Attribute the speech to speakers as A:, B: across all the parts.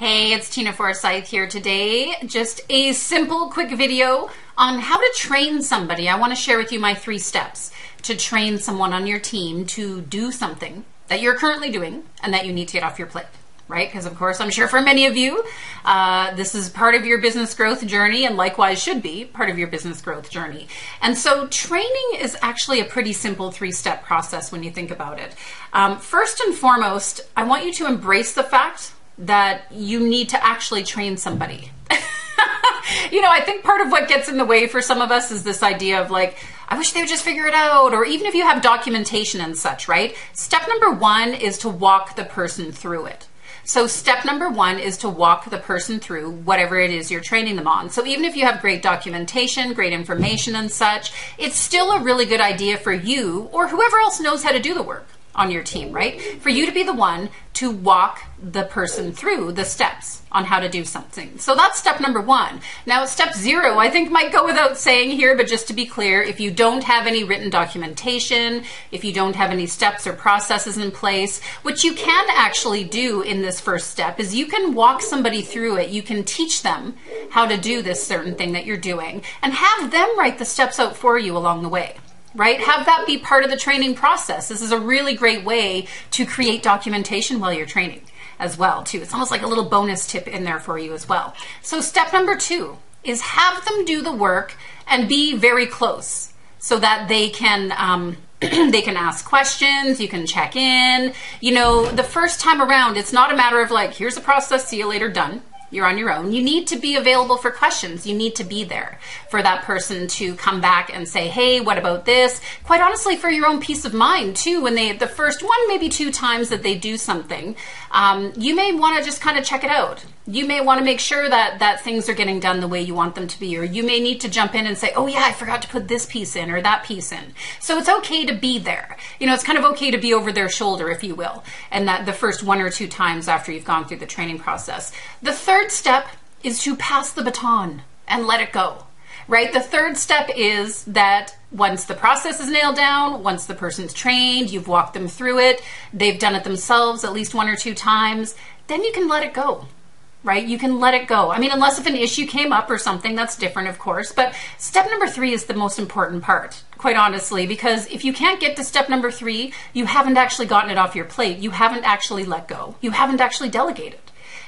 A: Hey, it's Tina Forsyth here today. Just a simple, quick video on how to train somebody. I want to share with you my 3 steps to train someone on your team to do something that you're currently doing and that you need to get off your plate, right? Because of course, I'm sure for many of you, this is part of your business growth journey and likewise should be part of your business growth journey. And so training is actually a pretty simple 3-step process when you think about it. First and foremost, I want you to embrace the fact that you need to actually train somebody. You know, I think part of what gets in the way for some of us is this idea of like, I wish they would just figure it out, or even if you have documentation and such, right? Step number 1 is to walk the person through it. So step number 1 is to walk the person through whatever it is you're training them on. So even if you have great documentation, great information and such, it's still a really good idea for you or whoever else knows how to do the work on your team, right? For you to be the one to walk the person through the steps on how to do something. So that's step number 1. Now, step 0, I think might go without saying here, but just to be clear, if you don't have any written documentation, if you don't have any steps or processes in place, what you can actually do in this first step is you can walk somebody through it. You can teach them how to do this certain thing that you're doing and have them write the steps out for you along the way. Right? Have that be part of the training process. This is a really great way to create documentation while you're training as well, too. It's almost like a little bonus tip in there for you as well. So step number 2 is have them do the work and be very close so that they can they can ask questions, you can check in. You know, the first time around, it's not a matter of like, here's a process, see you later, done. You're on your own. You need to be available for questions. You need to be there for that person to come back and say, hey, what about this? Quite honestly, for your own peace of mind too, when the first 1, maybe 2 times that they do something, you may want to just kind of check it out. You may want to make sure that things are getting done the way you want them to be, or you may need to jump in and say, oh yeah, I forgot to put this piece in or that piece in. So it's okay to be there. You know, it's kind of okay to be over their shoulder, if you will, and that the first 1 or 2 times after you've gone through the training process. The 3rd step is to pass the baton and let it go, right? The 3rd step is that once the process is nailed down, once the person's trained, you've walked them through it, they've done it themselves at least 1 or 2 times, then you can let it go. Right? You can let it go. I mean, unless if an issue came up or something, that's different, of course. But step number 3 is the most important part, quite honestly, because if you can't get to step number 3, you haven't actually gotten it off your plate. You haven't actually let go. You haven't actually delegated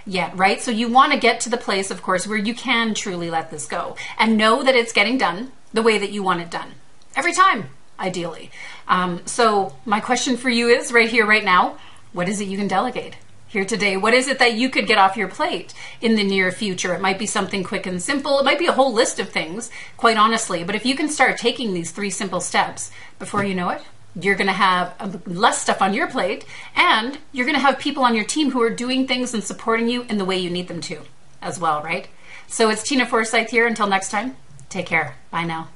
A: yet, right? So you want to get to the place, of course, where you can truly let this go and know that it's getting done the way that you want it done. Every time, ideally. So my question for you is right here, right now, what is it you can delegate? Here today, what is it that you could get off your plate in the near future? It might be something quick and simple. It might be a whole list of things, quite honestly. But if you can start taking these 3 simple steps, before you know it, you're going to have less stuff on your plate, and you're going to have people on your team who are doing things and supporting you in the way you need them to as well, right? So it's Tina Forsyth here. Until next time, take care. Bye now.